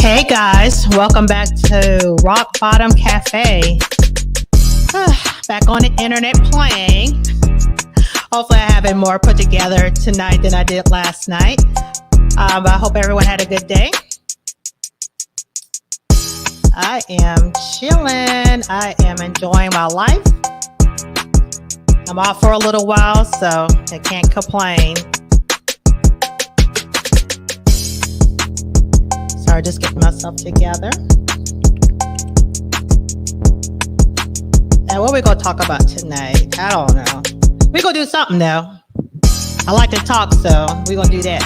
Hey guys, welcome back to Rock Bottom Cafe. Back on the internet playing. Hopefully I have it more put together tonight than I did last night. But I hope everyone had a good day. I am chilling. I am enjoying my life. I'm off for a little while, so I can't complain. Sorry, just getting myself together. And what we gonna talk about tonight? I don't know. We gonna do something though. I like to talk, so we gonna do that.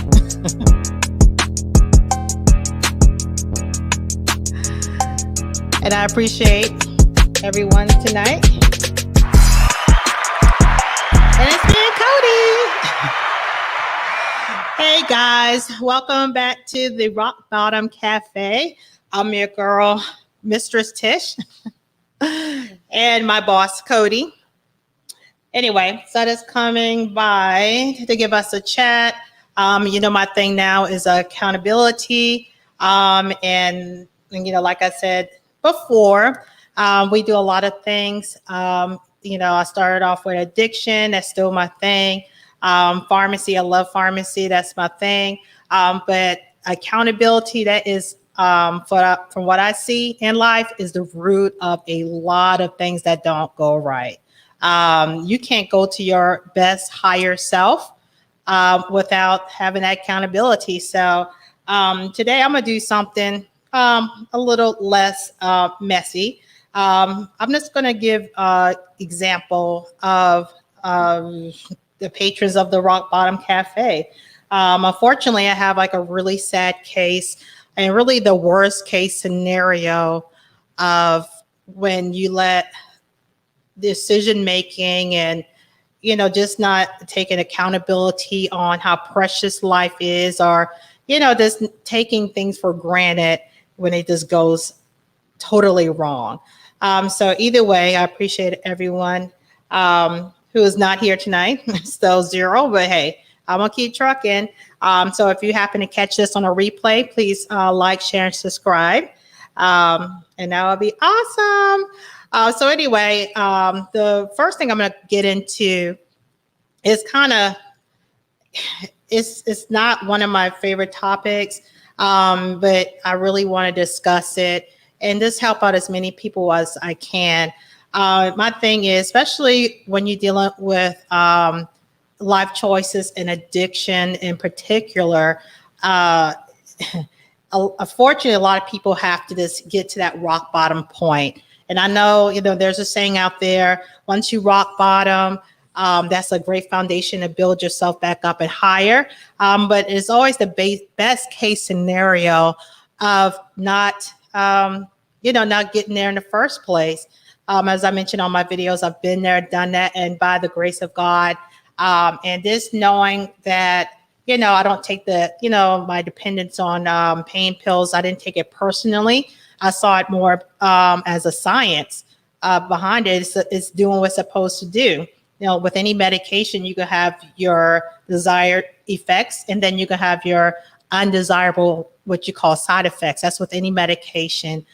And I appreciate everyone tonight. And it's me and Cody. Hey guys, welcome back to the Rock Bottom Cafe. I'm your girl, Mistress Tish, and my boss, Cody. Anyway, so just coming by to give us a chat. My thing now is accountability. And like I said before, we do a lot of things. I started off with addiction. That's still my thing. Pharmacy, I love pharmacy. That's my thing. But accountability, that is, from what I see in life, is the root of a lot of things that don't go right. You can't go to your best higher self without having that accountability. So today I'm going to do something a little less messy. I'm just going to give an example of the patrons of the Rock Bottom Cafe. Unfortunately, I have like a really sad case and really the worst case scenario of when you let decision making and, just not taking accountability on how precious life is, or, just taking things for granted when it just goes totally wrong. So either way, I appreciate everyone who is not here tonight. Still zero, but hey, I'm gonna keep trucking. So if you happen to catch this on a replay, please like, share, and subscribe. And that would be awesome. So anyway, the first thing I'm gonna get into is it's not one of my favorite topics, but I really want to discuss it and just help out as many people as I can. My thing is, especially when you're dealing with life choices and addiction in particular, unfortunately, a lot of people have to just get to that rock bottom point. And I know, there's a saying out there, once you rock bottom, that's a great foundation to build yourself back up and higher. But it's always the best case scenario of not getting there in the first place. As I mentioned on my videos, I've been there, done that, and by the grace of God, and just knowing that, I don't take my dependence on pain pills. I didn't take it personally. I saw it more as a science behind it. It's doing what it's supposed to do. With any medication, you can have your desired effects, and then you can have your undesirable, what you call side effects. That's with any medication.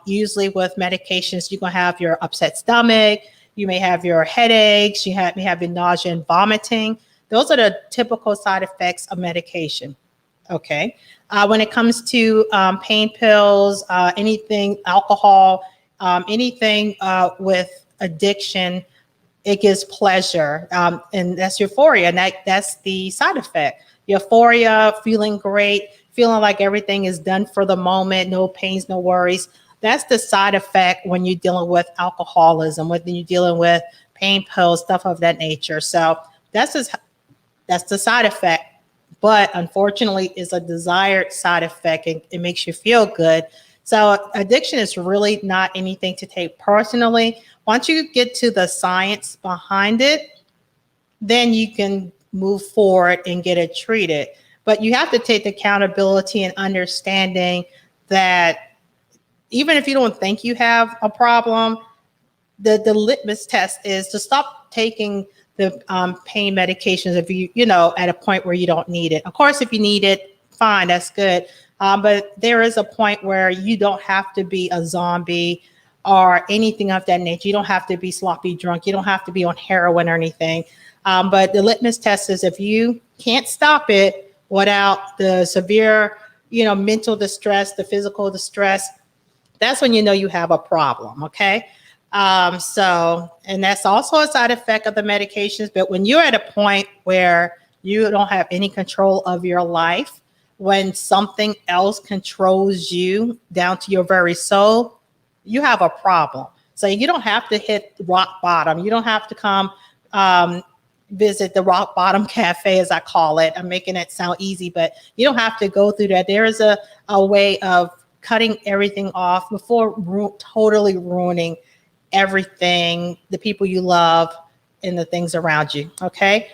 Usually with medications, you're going to have your upset stomach, you may have your headaches, may have your nausea and vomiting. Those are the typical side effects of medication. Okay. When it comes to pain pills, anything, alcohol, anything with addiction, it gives pleasure, and that's euphoria, and that's the side effect. Euphoria, feeling great, feeling like everything is done for the moment, no pains, no worries. That's the side effect when you're dealing with alcoholism, when you're dealing with pain pills, stuff of that nature. So that's the side effect, but unfortunately is a desired side effect. It makes you feel good. So addiction is really not anything to take personally. Once you get to the science behind it, then you can move forward and get it treated. But you have to take the accountability and understanding that even if you don't think you have a problem, the litmus test is to stop taking the pain medications if you at a point where you don't need it. Of course, if you need it, fine, that's good. But there is a point where you don't have to be a zombie or anything of that nature. You don't have to be sloppy drunk. You don't have to be on heroin or anything. But the litmus test is if you can't stop it without the severe, mental distress, the physical distress, that's when you know you have a problem. Okay. And that's also a side effect of the medications. But when you're at a point where you don't have any control of your life, when something else controls you down to your very soul, you have a problem. So you don't have to hit rock bottom. You don't have to come visit the rock bottom cafe, as I call it. I'm making it sound easy, but you don't have to go through that. There is a way of cutting everything off before totally ruining everything, the people you love, and the things around you. Okay.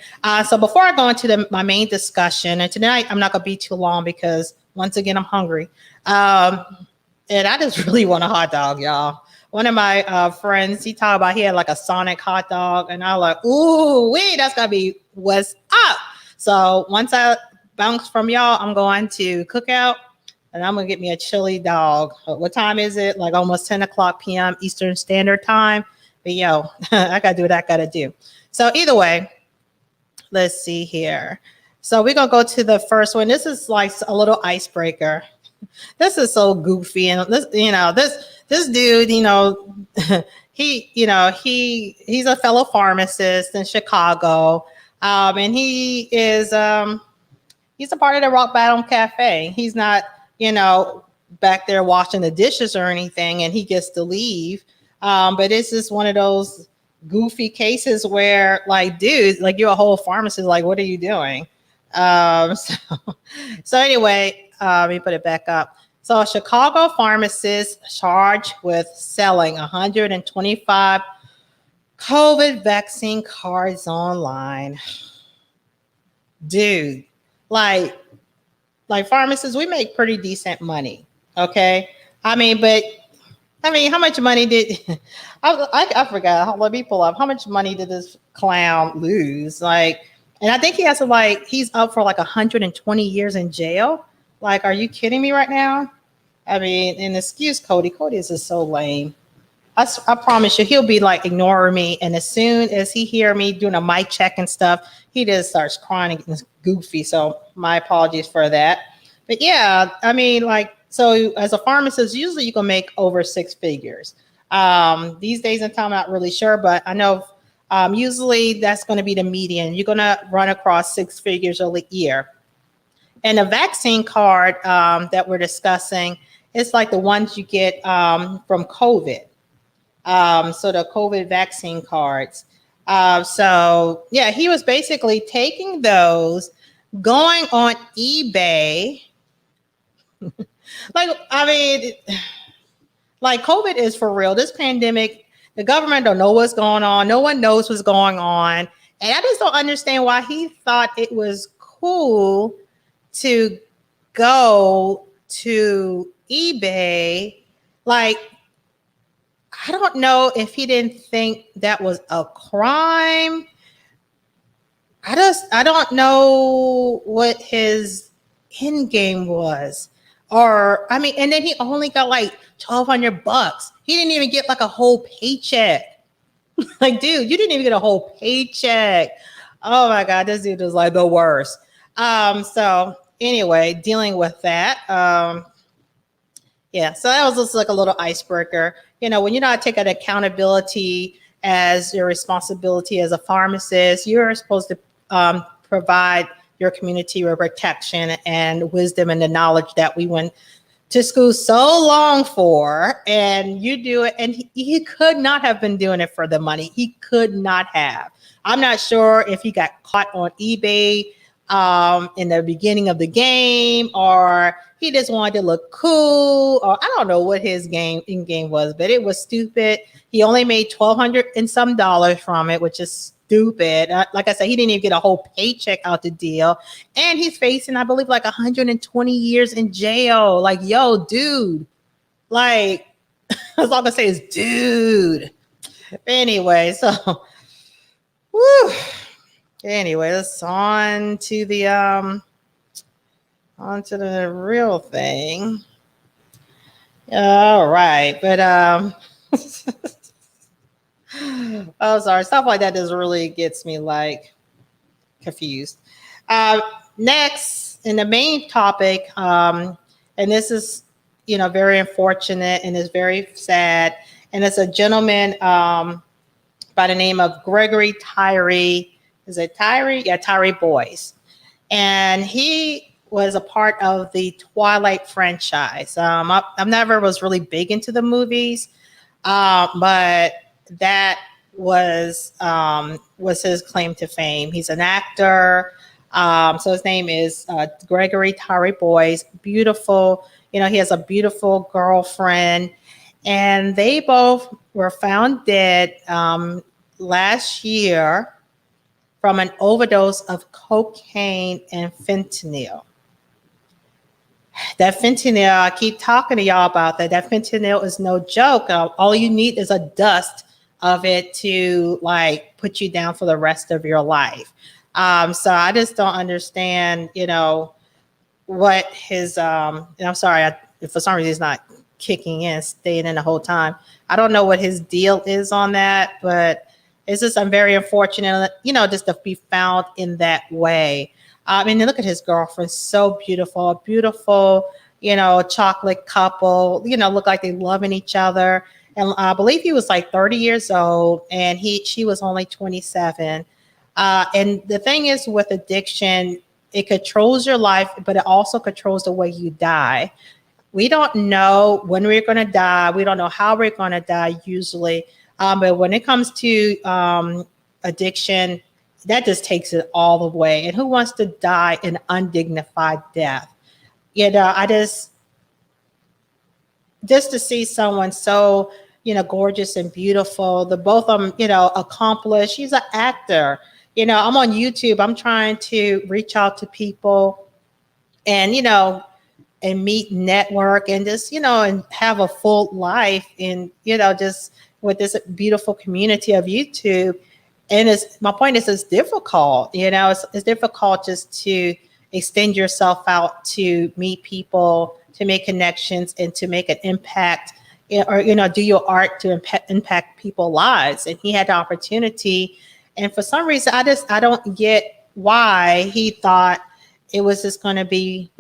So before I go into my main discussion, and tonight I'm not going to be too long because once again, I'm hungry. And I just really want a hot dog, y'all. One of my friends, he talked about he had like a Sonic hot dog, and I was like, ooh, wait, that's gotta be what's up. So once I bounce from y'all, I'm going to Cookout, and I'm gonna get me a chili dog. What time is it? Like almost 10 o'clock p.m. Eastern Standard Time. But yo, I gotta do what I gotta do. So either way, let's see here. So we're gonna go to the first one. This is like a little icebreaker. This is so goofy, and this dude, he's a fellow pharmacist in Chicago, and he is he's a part of the Rock Bottom Cafe. He's not, back there washing the dishes or anything, and he gets to leave. But it's just one of those goofy cases where, like, dude, like you're a whole pharmacist, like, what are you doing? So anyway. Let me put it back up. So a Chicago pharmacist charged with selling 125 COVID vaccine cards online. Dude, like pharmacists, we make pretty decent money. Okay. How much money did I forgot. Let me pull up. How much money did this clown lose? And I think he's up for 120 years in jail. Like, are you kidding me right now? And excuse Cody. Cody is just so lame. I promise you, he'll be ignoring me. And as soon as he hear me doing a mic check and stuff, he just starts crying and goofy. So my apologies for that. But yeah, so as a pharmacist, usually you can make over 6 figures. These days in time, I'm not really sure, but I know usually that's going to be the median. You're going to run across 6 figures a year. And a vaccine card that we're discussing is like the ones you get from COVID. So the COVID vaccine cards. So yeah, he was basically taking those, going on eBay. COVID is for real. This pandemic, the government don't know what's going on. No one knows what's going on. And I just don't understand why he thought it was cool to go to eBay. I don't know if he didn't think that was a crime. I don't know what his end game was. And then he only got $1,200. He didn't even get a whole paycheck. Dude, you didn't even get a whole paycheck. Oh my God, this dude is the worst. So anyway, dealing with that. Yeah, so that was just a little icebreaker. When you're not taking accountability as your responsibility as a pharmacist, you're supposed to provide your community with protection and wisdom and the knowledge that we went to school so long for, and you do it. And he could not have been doing it for the money. He could not have. I'm not sure if he got caught on eBay in the beginning of the game, or he just wanted to look cool, or I don't know what his game was, but it was stupid. He only made $1,200 and some dollars from it, which is stupid. Like I said, he didn't even get a whole paycheck out the deal, and he's facing, I believe, 120 years in jail. Yo, dude, that's all I'm gonna say is dude. Anyway, so whew. Anyway, let's on to the On to the real thing. All right, but oh, sorry, stuff like that just really gets me like confused. Uh, Next, in the main topic, and this is, very unfortunate and is very sad, and it's a gentleman by the name of Gregory Tyree. Is it Tyree? Yeah, Tyree Boyce, and he was a part of the Twilight franchise. I never was really big into the movies, but that was his claim to fame. He's an actor. So his name is Gregory Tyree Boyce. Beautiful. He has a beautiful girlfriend, and they both were found dead last year from an overdose of cocaine and fentanyl. That fentanyl, I keep talking to y'all about that. That fentanyl is no joke. All you need is a dust of it to like put you down for the rest of your life. So I just don't understand, what his, and I'm sorry if for some reason he's not kicking in, staying in the whole time. I don't know what his deal is on that, but it's just, I'm very unfortunate, just to be found in that way. And look at his girlfriend, so beautiful, a beautiful, chocolate couple, look like they loving each other. And I believe he was like 30 years old and she was only 27. And the thing is with addiction, it controls your life, but it also controls the way you die. We don't know when we're going to die. We don't know how we're going to die usually. But when it comes to addiction, that just takes it all the way. And who wants to die an undignified death? I just to see someone so, gorgeous and beautiful, the both of them, accomplished. She's an actor. I'm on YouTube. I'm trying to reach out to people and, and meet, network, and just, and have a full life in, just with this beautiful community of YouTube. And my point is, it's difficult, it's difficult just to extend yourself out to meet people, to make connections, and to make an impact, or, do your art to impact people's lives. And he had the opportunity. And for some reason, I don't get why he thought it was just going to be,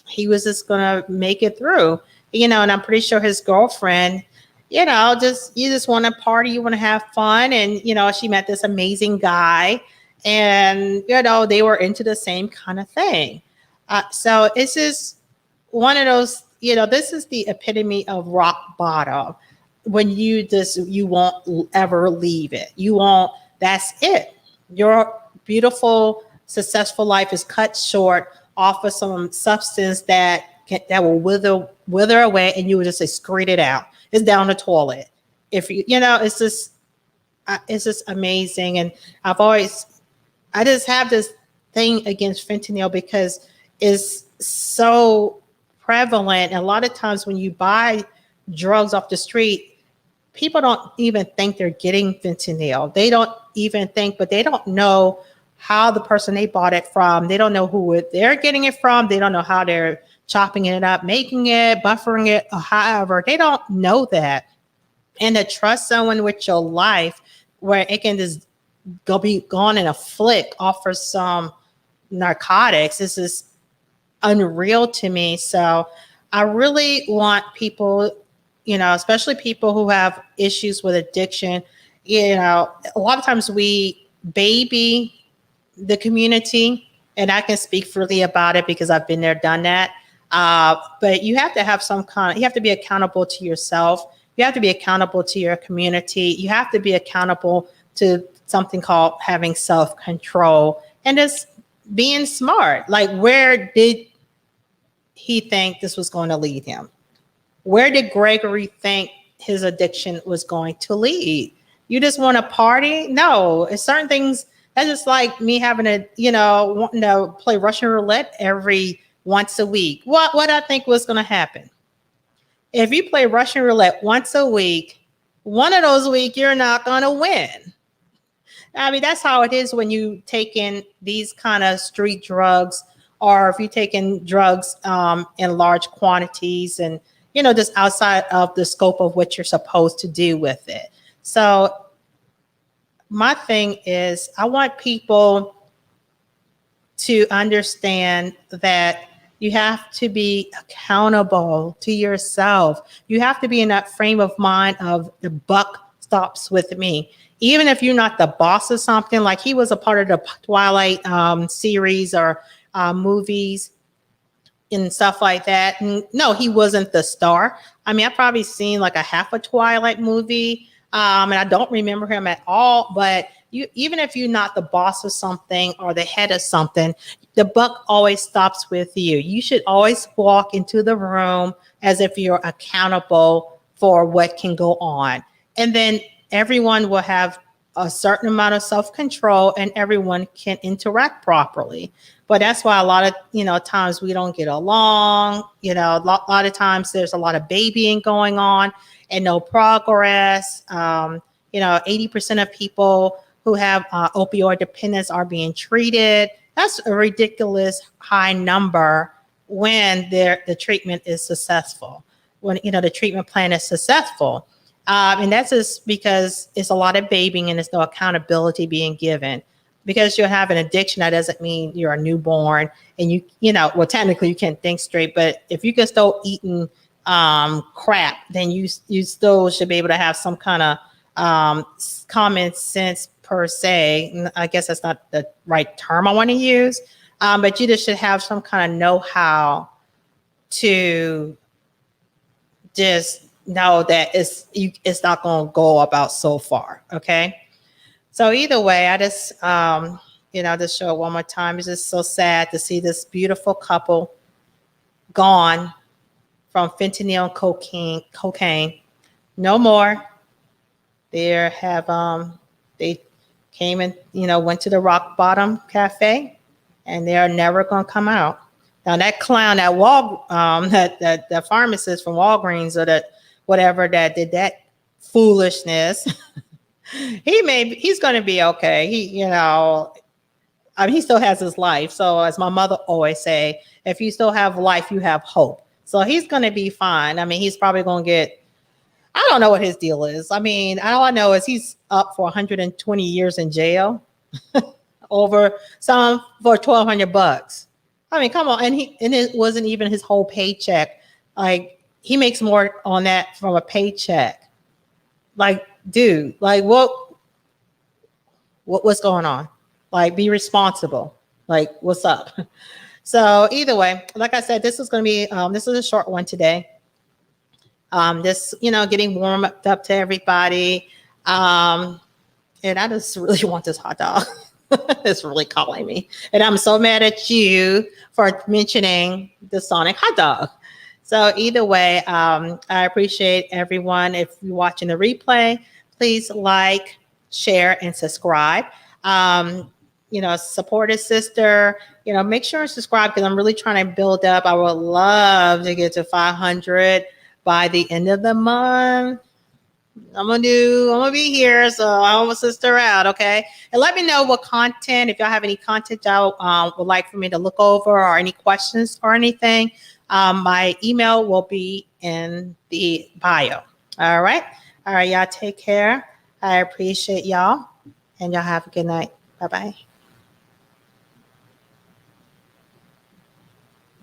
he was just going to make it through, and I'm pretty sure his girlfriend, you just want to party, you want to have fun. And, she met this amazing guy and, they were into the same kind of thing. So it's just one of those, this is the epitome of rock bottom, when you won't ever leave it. That's it. Your beautiful, successful life is cut short off of some substance that will wither away, and you will just excrete it out. It's down the toilet. If it's just amazing. And I just have this thing against fentanyl because it's so prevalent. And a lot of times when you buy drugs off the street, people don't even think they're getting fentanyl. They don't even think, but they don't know how the person they bought it from, they don't know who they're getting it from. They don't know how they're chopping it up, making it, buffering it, or however. They don't know that. And to trust someone with your life where it can just be gone in a flick off for some narcotics, this is unreal to me. So I really want people, especially people who have issues with addiction, a lot of times we baby the community, and I can speak freely about it because I've been there, done that. But you have to have you have to be accountable to yourself. You have to be accountable to your community. You have to be accountable to something called having self-control and just being smart. Like, where did he think this was going to lead him? Where did Gregory think his addiction was going to lead? You just want to party? No, it's certain things. That's just like me having wanting to play Russian roulette every once a week. What I think was going to happen? If you play Russian roulette once a week, one of those weeks you're not going to win. I mean, that's how it is when you take in these kind of street drugs or if you're taking drugs in large quantities and, just outside of the scope of what you're supposed to do with it. So my thing is, I want people to understand that you have to be accountable to yourself. You have to be in that frame of mind of the buck stops with me. Even if you're not the boss of something, like he was a part of the Twilight series or movies and stuff like that. And no, he wasn't the star. I mean, I've probably seen like a half a Twilight movie, and I don't remember him at all. But even if you're not the boss of something or the head of something, the buck always stops with you. You should always walk into the room as if you're accountable for what can go on. And then everyone will have a certain amount of self-control and everyone can interact properly. But that's why a lot of, times we don't get along. A lot of times there's a lot of babying going on and no progress. 80% of people who have opioid dependence are being treated. That's a ridiculous high number when the treatment is successful, when, the treatment plan is successful. And that's just because it's a lot of babying and there's no accountability being given. Because you have an addiction, that doesn't mean you're a newborn and well, technically you can't think straight, but if you can still eating crap, then you still should be able to have some kind of common sense per se. I guess that's not the right term I want to use, but you just should have some kind of know-how to just know that it's not going to go about so far. Okay. So either way, I just, just show it one more time. It's just so sad to see this beautiful couple gone from fentanyl and cocaine. No more. They came and, went to the Rock Bottom Cafe, and they are never going to come out. Now that clown, that pharmacist from Walgreens or that whatever that did that foolishness, he's going to be okay. He still has his life. So as my mother always say, if you still have life, you have hope. So he's going to be fine. I mean, he's probably going to get, I don't know what his deal is. I mean, all I know is he's up for 120 years in jail over some for $1,200. I mean, come on. And it wasn't even his whole paycheck. Like, he makes more on that from a paycheck. Like, dude, like what's going on? Like, be responsible. Like, what's up? So either way, like I said, this is going to be, this is a short one today. Just, getting warmed up to everybody. And I just really want this hot dog. It's really calling me. And I'm so mad at you for mentioning the Sonic hot dog. So either way, I appreciate everyone. If you're watching the replay, please like, share, and subscribe. Support a sister. Make sure and subscribe because I'm really trying to build up. I would love to get to 500 by the end of the month. I'm gonna be here, so I will sister out, okay? And let me know what content, if y'all have any content y'all would like for me to look over or any questions or anything. My email will be in the bio. All right, y'all take care. I appreciate y'all, and y'all have a good night. Bye-bye.